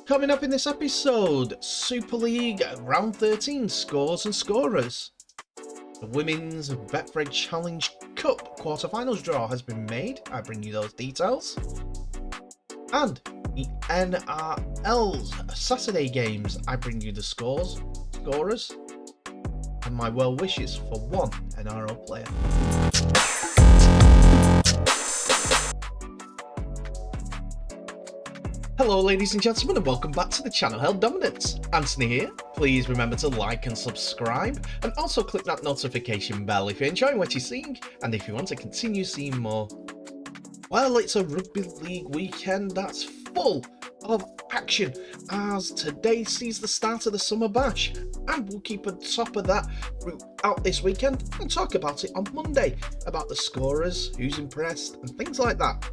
Coming up in this episode, Super League Round 13 scores and scorers. The Women's Betfred Challenge Cup quarterfinals draw has been made. I bring you those details. And the NRL's Saturday games, I bring you the scorers, and my well wishes for one NRL player. Hello ladies and gentlemen, and welcome back to the channel Held Dominance. Anthony here. Please remember to like and subscribe, and also click that notification bell if you're enjoying what you're seeing and if you want to continue seeing more. Well, it's a rugby league weekend that's full of action, as today sees the start of the summer bash, and we'll keep on top of that throughout this weekend and talk about it on Monday, about the scorers, who's impressed and things like that.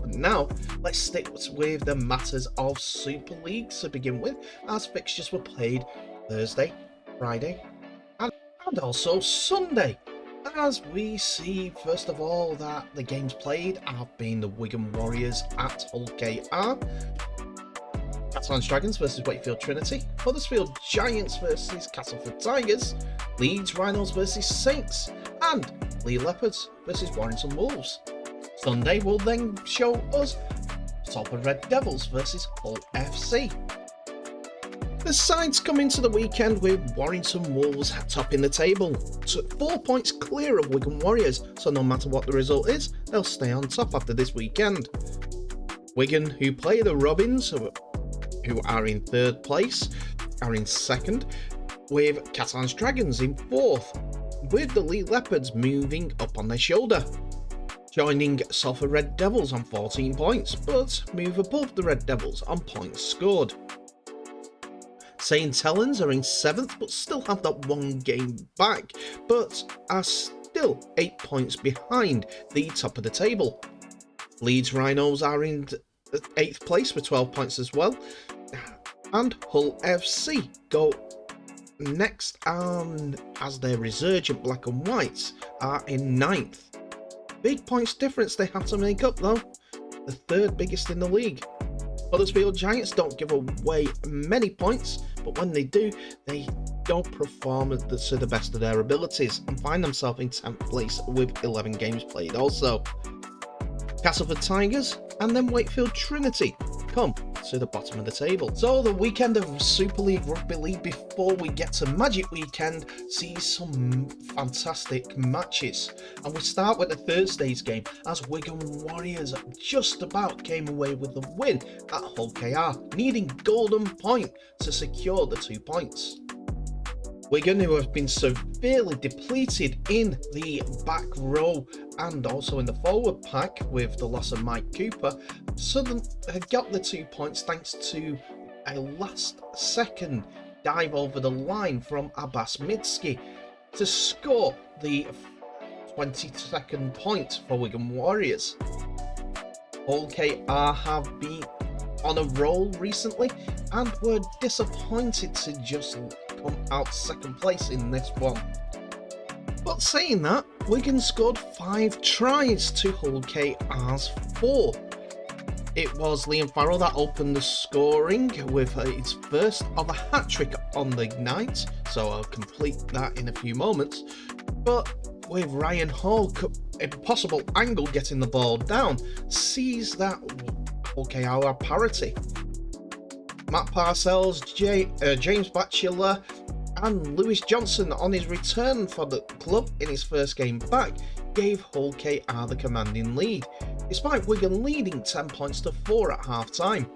Now, let's stick with the matters of Super League to begin with, as fixtures were played Thursday, Friday, and also Sunday. As we see, first of all, that the games played have been the Wigan Warriors at Hull KR, Catalans Dragons versus Wakefield Trinity, Huddersfield Giants versus Castleford Tigers, Leeds Rhinos versus Saints, and Leigh Leopards versus Warrington Wolves. Sunday will then show us Salford Red Devils versus Hull FC. The sides come into the weekend with Warrington Wolves topping the table, 4 points clear of Wigan Warriors, so no matter what the result is, they'll stay on top after this weekend. Wigan, who play the Robins, who are in third place, are in second, with Catalans Dragons in fourth, with the Leigh Leopards moving up on their shoulder, joining Salford Red Devils on 14 points, but move above the Red Devils on points scored. St Helens are in 7th, but still have that one game back, but are still 8 points behind the top of the table. Leeds Rhinos are in 8th place with 12 points as well, and Hull FC go next, and as their resurgent Black and Whites are in 9th. Big points difference they have to make up though, the third biggest in the league. Huddersfield Giants don't give away many points, but when they do, they don't perform to the best of their abilities and find themselves in 10th place with 11 games played also. Castleford Tigers and then Wakefield Trinity come to the bottom of the table. So the weekend of Super League Rugby League before we get to Magic Weekend sees some fantastic matches, and we start with the Thursday's game as Wigan Warriors just about came away with the win at Hull KR, needing golden point to secure the 2 points. Wigan, who have been severely depleted in the back row and also in the forward pack with the loss of Mike Cooper, suddenly got the 2 points thanks to a last second dive over the line from Abbas Midski to score the 22nd point for Wigan Warriors. Hull KR have been on a roll recently and were disappointed to just come out second place in this one. But saying that, Wigan scored 5 tries to Hull KR's 4. It was Liam Farrell that opened the scoring with his first of a hat-trick on the night, so I'll complete that in a few moments. But with Ryan Hall, a possible angle getting the ball down, sees that Hull KR are parity. Matt Parcells, James Batchelor and Lewis Johnson on his return for the club in his first game back gave Hull KR the commanding lead, despite Wigan leading 10 points to 4 at half time.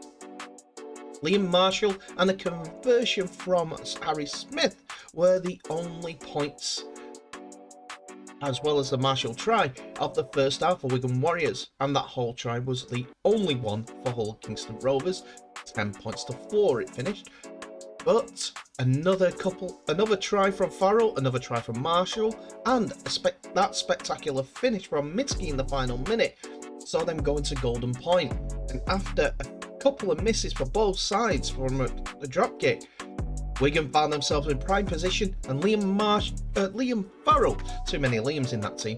Liam Marshall and a conversion from Harry Smith were the only points, as well as the Marshall try of the first half for Wigan Warriors, and that Hull try was the only one for Hull Kingston Rovers. 10 points to 4 it finished, but another try from Farrell, another try from Marshall, and that spectacular finish from Mitski in the final minute saw them go into golden point. And after a couple of misses for both sides from the drop kick, Wigan found themselves in prime position, and Liam Farrell, too many Liams in that team,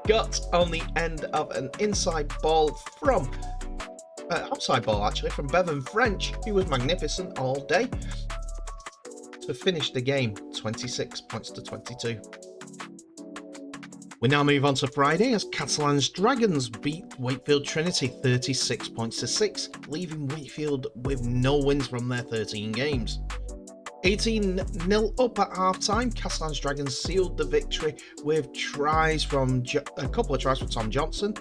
got on the end of an inside ball from outside ball actually from Bevan French, who was magnificent all day, to finish the game 26 points to 22. We now move on to Friday as Catalan's Dragons beat Wakefield Trinity 36 points to 6, leaving Wakefield with no wins from their 13 games. 18-0 up at half-time, Catalan's Dragons sealed the victory with tries from a couple of tries from Tom Johnson.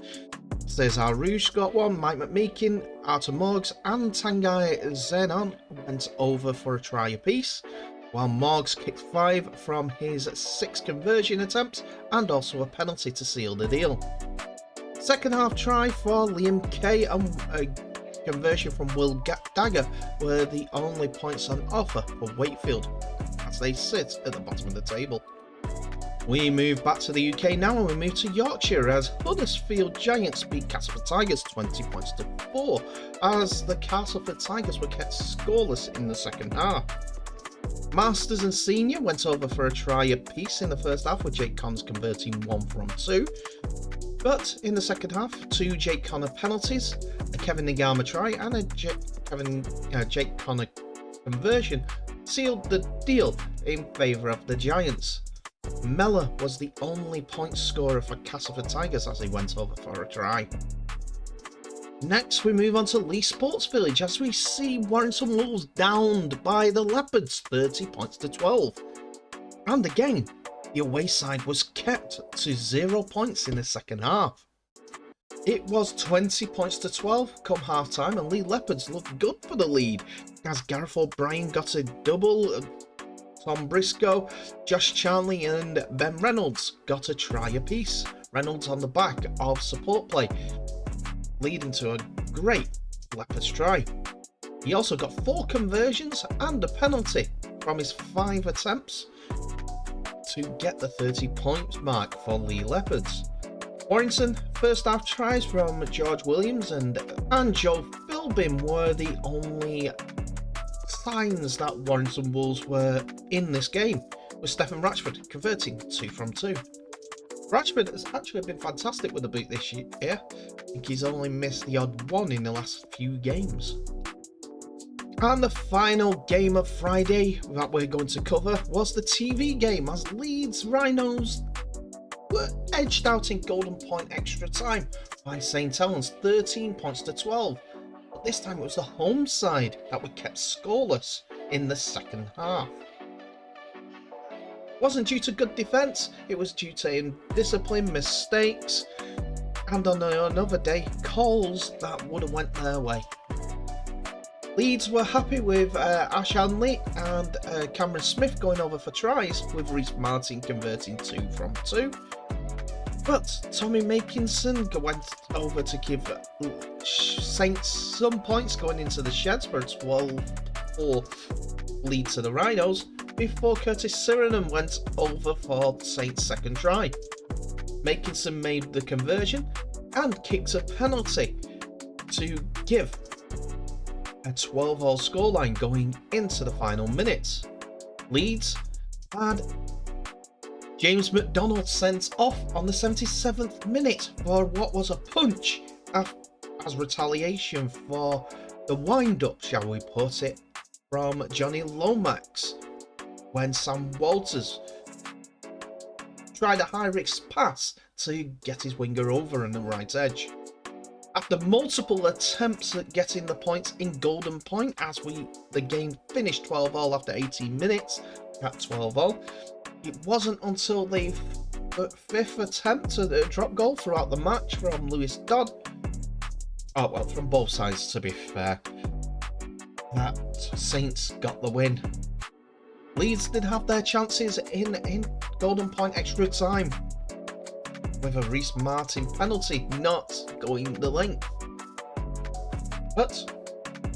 Cesar Rouge got one, Mike McMeekin, Arthur Morgs and Tanguy Zenon went over for a try apiece, while Morgs kicked 5 from his 6 conversion attempts and also a penalty to seal the deal. Second half try for Liam Kay and a conversion from Will Dagger were the only points on offer for Wakefield as they sit at the bottom of the table. We move back to the UK now and we move to Yorkshire as Huddersfield Giants beat Castleford Tigers 20 points to 4 as the Castleford Tigers were kept scoreless in the second half. Masters and Senior went over for a try apiece in the first half with Jake Connors converting 1 from 2. But in the second half, 2 Jake Connor penalties, a Kevin Nagama try and a Jake Connor conversion sealed the deal in favour of the Giants. Mellor was the only point scorer for Castleford Tigers as he went over for a try. Next we move on to Leigh Sports Village as we see Warrington Wolves downed by the Leopards 30 points to 12. And again, the away side was kept to 0 points in the second half. It was 20 points to 12 come half time and Leigh Leopards looked good for the lead as Gareth O'Brien got a double, Tom Briscoe, Josh Charnley and Ben Reynolds got a try apiece, Reynolds on the back of support play, leading to a great Leopards try. He also got 4 conversions and a penalty from his 5 attempts to get the 30 points mark for Leigh Leopards. Warrington, first half tries from George Williams and Joe Philbin were the only signs that Warrington Wolves were in this game, with Stephen Ratchford converting 2 from 2. Ratchford has actually been fantastic with the boot this year. I think he's only missed the odd one in the last few games. And the final game of Friday that we're going to cover was the TV game as Leeds Rhinos were edged out in Golden Point extra time by St Helens 13 points to 12. But this time it was the home side that were kept scoreless in the second half. It wasn't due to good defence, it was due to indiscipline, mistakes, and on another day, calls that would have went their way. Leeds were happy with Ash Hanley and Cameron Smith going over for tries, with Reece Martin converting 2 from 2. But Tommy Makinson went over to give Saints some points going into the sheds for a 12-4 lead to the Rhinos, before Curtis Sirenham went over for Saints' second try. Makinson made the conversion and kicked a penalty to give a 12-all scoreline going into the final minutes. Leeds had James McDonald sent off on the 77th minute for what was a punch as retaliation for the wind-up, shall we put it, from Johnny Lomax when Sam Walters tried a high-risk pass to get his winger over on the right edge. After multiple attempts at getting the points in Golden Point, as the game finished 12-all after 18 minutes at 12-all, it wasn't until the 5th attempt at a drop goal throughout the match from Lewis Dodd, from both sides to be fair, that Saints got the win. Leeds did have their chances in Golden Point extra time, with a Reece Martin penalty not going the length. But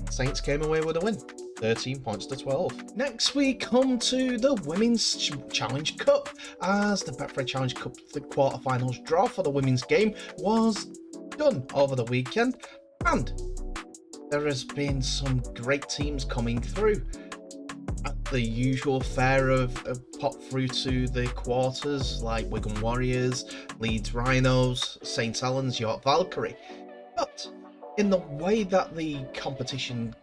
Saints came away with a win, 13 points to 12. Next we come to the Women's Challenge Cup, as the Betfred Challenge Cup, the quarterfinals draw for the women's game was done over the weekend, and there has been some great teams coming through. The usual fare of pop through to the quarters, like Wigan Warriors, Leeds Rhinos, St Helens, York Valkyrie. But in the way that the competition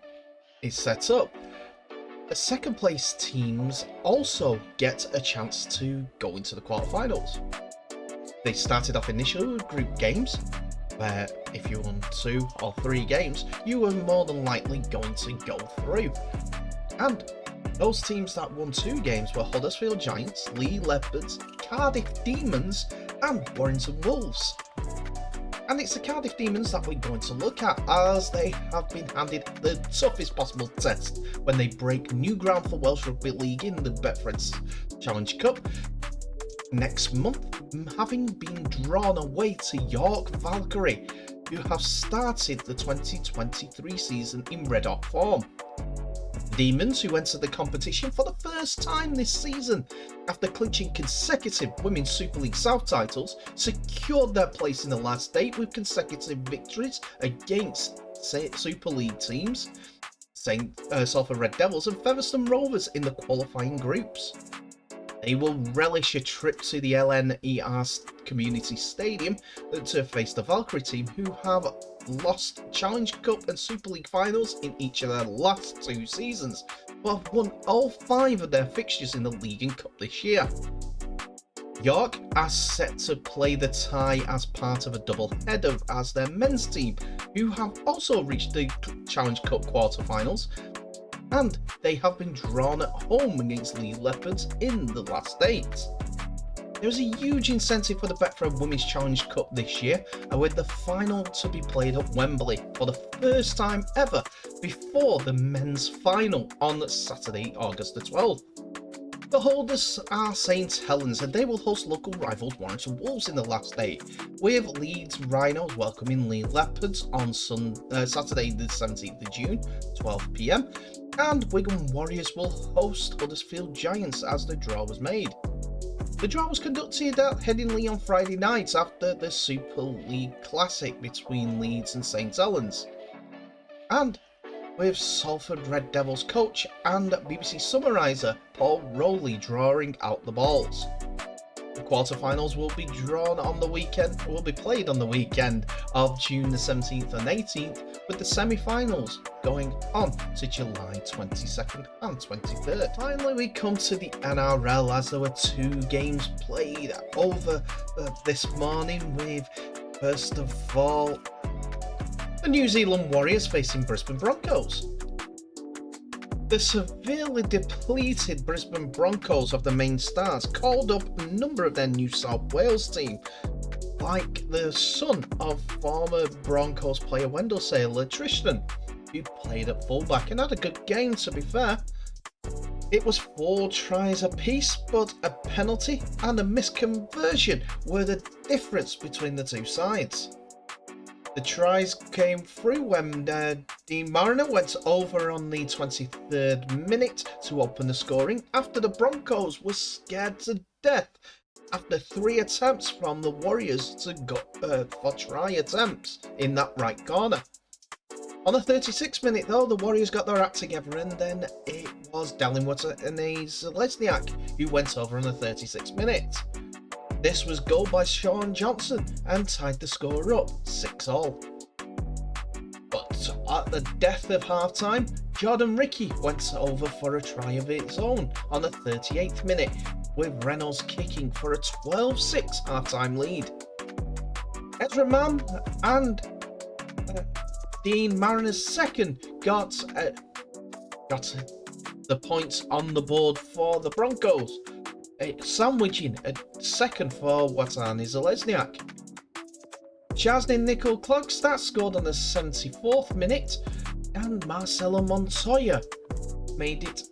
is set up, the second place teams also get a chance to go into the quarterfinals. They started off initially with group games, where if you won 2 or 3 games, you were more than likely going to go through. And those teams that won 2 games were Huddersfield Giants, Lee Leopards, Cardiff Demons and Warrington Wolves. And it's the Cardiff Demons that we're going to look at, as they have been handed the toughest possible test when they break new ground for Welsh Rugby League in the Betfred Challenge Cup next month, having been drawn away to York Valkyrie, who have started the 2023 season in red hot form. The Demons, who entered the competition for the first time this season after clinching consecutive Women's Super League South titles, secured their place in the last 8 with consecutive victories against Super League teams Salford Red Devils and Featherstone Rovers in the qualifying groups. They will relish a trip to the LNER Community Stadium to face the Valkyrie team, who have lost Challenge Cup and Super League finals in each of their last 2 seasons, but have won all 5 of their fixtures in the league and cup this year. York are set to play the tie as part of a double header as their men's team, who have also reached the Challenge Cup quarterfinals, and they have been drawn at home against Lee Leopards in the last 8. There's a huge incentive for the Betfred Women's Challenge Cup this year, and with the final to be played at Wembley for the first time ever before the men's final on Saturday, August the 12th. The holders are St Helens, and they will host local rivals Warrington Wolves in the last 8, with Leeds Rhinos welcoming Lee Leopards on Saturday the 17th of June, 12 PM, and Wigan Warriors will host Huddersfield Giants as the draw was made. The draw was conducted at Headingley on Friday night after the Super League Classic between Leeds and St Helens, and with Salford Red Devils coach and BBC summariser Paul Rowley drawing out the balls. The quarterfinals will be played on the weekend of June the 17th and 18th, with the semi-finals going on to July 22nd and 23rd. Finally, we come to the NRL, as there were 2 games played over this morning, with first of all the New Zealand Warriors facing Brisbane Broncos. The severely depleted Brisbane Broncos of the main stars called up a number of their New South Wales team, like the son of former Broncos player Wendell Sailor Tristan, who played at fullback and had a good game, to be fair. It was 4 tries apiece, but a penalty and a misconversion were the difference between the 2 sides. The tries came through when Dean Mariner went over on the 23rd minute to open the scoring, after the Broncos were scared to death after 3 attempts from the Warriors to go for try attempts in that right corner. On the 36th minute though, the Warriors got their act together, and then it was Dallinwater and Lesniak who went over on the 36th minute. This was goal by Sean Johnson and tied the score up 6-all. But at the death of half-time, Jordan Rickey went over for a try of its own on the 38th minute, with Reynolds kicking for a 12-6 half-time lead. Ezra Mann and Dean Mariner's second got the points on the board for the Broncos, sandwiching a second for Watani Zalesniak. Jasny Nicol Klogstad scored on the 74th minute, and Marcelo Montoya made it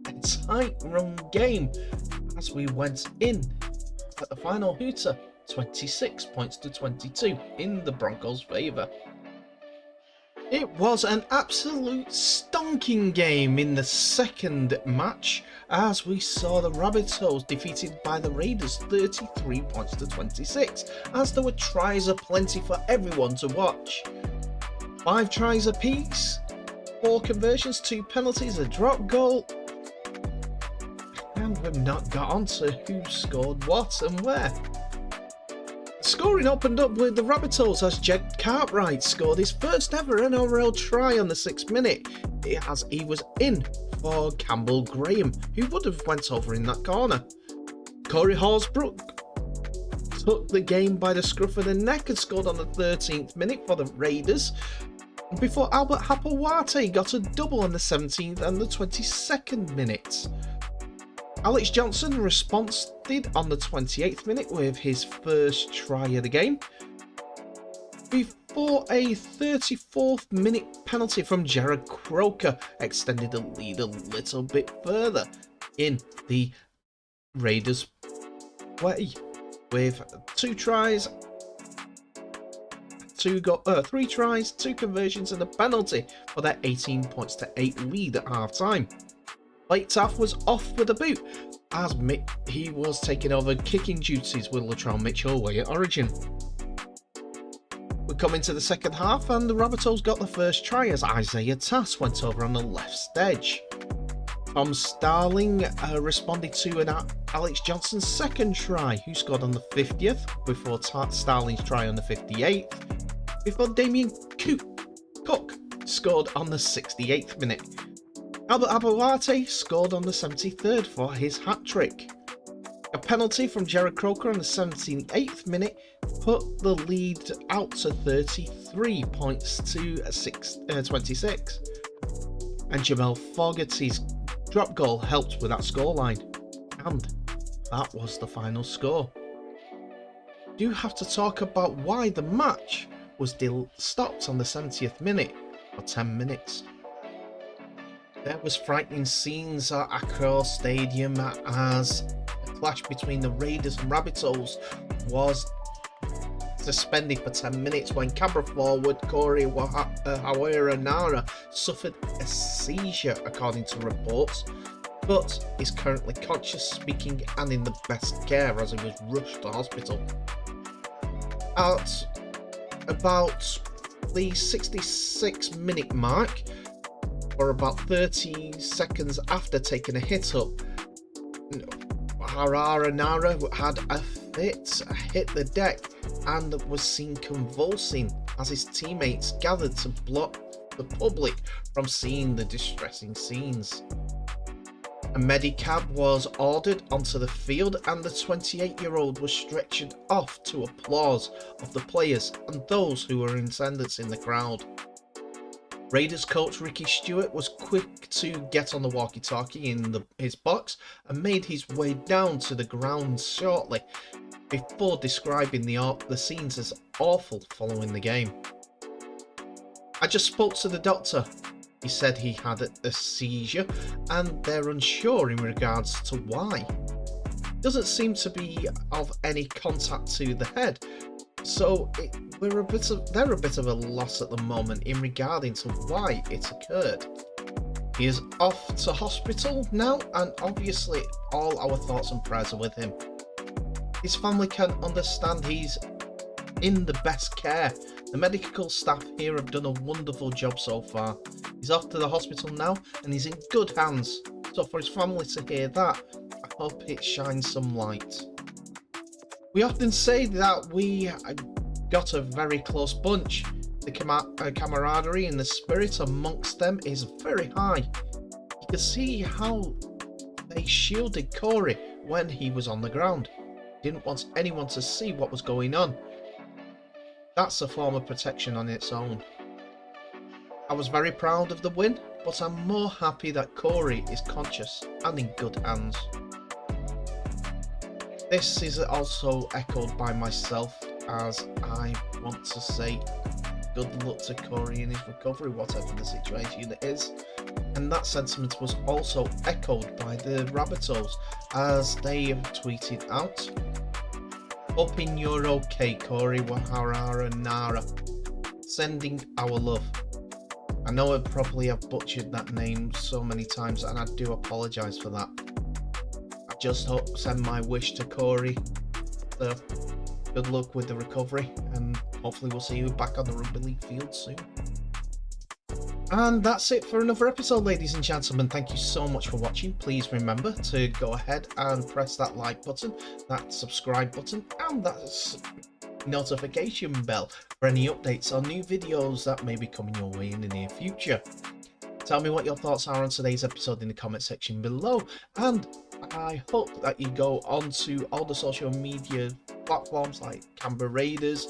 a tight-run game as we went in at the final hooter, 26 points to 22 in the Broncos' favour. It was an absolute stonking game in the second match, as we saw the Rabbitohs defeated by the Raiders 33 points to 26, as there were tries aplenty for everyone to watch. 5 tries apiece, 4 conversions, 2 penalties, a drop goal, and we've not got on to who scored what and where. The Scoring opened up with the Rabbitohs as Jed Cartwright scored his first ever NRL try on the 6th minute, as he was in for Campbell Graham, who would have went over in that corner. Corey Horsbrook took the game by the scruff of the neck and scored on the 13th minute for the Raiders, before Albert Harawira got a double on the 17th and the 22nd minutes. Alex Johnson responded on the 28th minute with his first try of the game, before a 34th minute penalty from Jared Croker extended the lead a little bit further in the Raiders' way, with 3 tries, 2 conversions and a penalty for their 18 points to 8 lead at half time. Blake Taaffe was off with a boot as he was taking over kicking duties with Latrell Mitchell away at Origin. We come into the second half and the Rabbitohs got the first try as Isaiah Tass went over on the left edge. Tom Starling responded to an Alex Johnson's second try, who scored on the 50th before Starling's try on the 58th, before Damien Cook scored on the 68th minute. Albert Harawira scored on the 73rd for his hat-trick. A penalty from Jared Croker on the 78th minute put the lead out to 33 points to 26. And Jamel Fogarty's drop goal helped with that scoreline. And that was the final score. Do have to talk about why the match was stopped on the 70th minute for 10 minutes. There was frightening scenes at Accra Stadium as the clash between the Raiders and Rabbitohs was suspended for 10 minutes when Canberra forward Corey Harawira-Naera suffered a seizure, according to reports, but is currently conscious, speaking and in the best care as he was rushed to hospital. At about the 66-minute mark, or about 30 seconds after taking a hit up, Harawira-Naera had a fit, hit the deck, and was seen convulsing as his teammates gathered to block the public from seeing the distressing scenes. A medicab was ordered onto the field and the 28-year-old was stretchered off to applause of the players and those who were in attendance in the crowd. Raiders coach Ricky Stewart was quick to get on the walkie-talkie in his box and made his way down to the ground shortly, before describing the scenes as awful following the game. I just spoke to the doctor. He said he had a seizure and they're unsure in regards to why. Doesn't seem to be of any contact to the head, so they're a bit of a loss at the moment in regarding to why it occurred. He is off to hospital now, and obviously all our thoughts and prayers are with him. His family can understand he's in the best care. The medical staff here have done a wonderful job so far. He's off to the hospital now and he's in good hands. So for his family to hear that, I hope it shines some light. We often say that we got a very close bunch. The camaraderie and the spirit amongst them is very high. You can see how they shielded Corey when he was on the ground. Didn't want anyone to see what was going on. That's a form of protection on its own. I was very proud of the win, but I'm more happy that Corey is conscious and in good hands. This is also echoed by myself, as I want to say good luck to Corey in his recovery, whatever the situation is. And that sentiment was also echoed by the Rabbitohs, as they have tweeted out, "Hoping you're okay, Corey Harawira-Naera. Sending our love." I know I probably have butchered that name so many times, and I do apologise for that. I just send my wish to Corey. So, good luck with the recovery, and hopefully we'll see you back on the rugby league field soon. And that's it for another episode, ladies and gentlemen. Thank you so much for watching. Please remember to go ahead and press that like button, that subscribe button, and that notification bell for any updates on new videos that may be coming your way in the near future. Tell me what your thoughts are on today's episode in the comment section below, and I hope that you go onto all the social media platforms like Canberra Raiders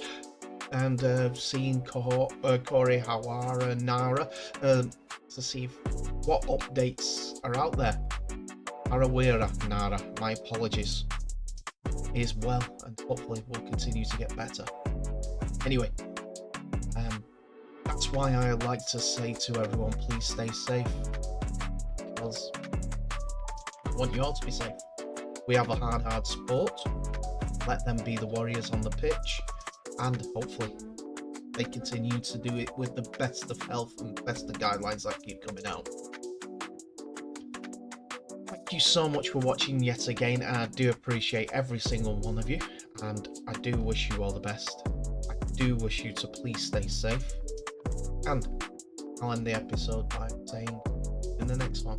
and seeing Corey Harawira-Naera to see what updates are out there. Harawira-Naera, my apologies, is well and hopefully will continue to get better. Anyway, that's why I like to say to everyone, please stay safe, because I want you all to be safe. We have a hard sport. Let them be the warriors on the pitch, and hopefully they continue to do it with the best of health and best of guidelines that keep coming out. Thank you so much for watching yet again, and I do appreciate every single one of you, and I do wish you all the best. I do wish you to please stay safe, and I'll end the episode by saying in the next one.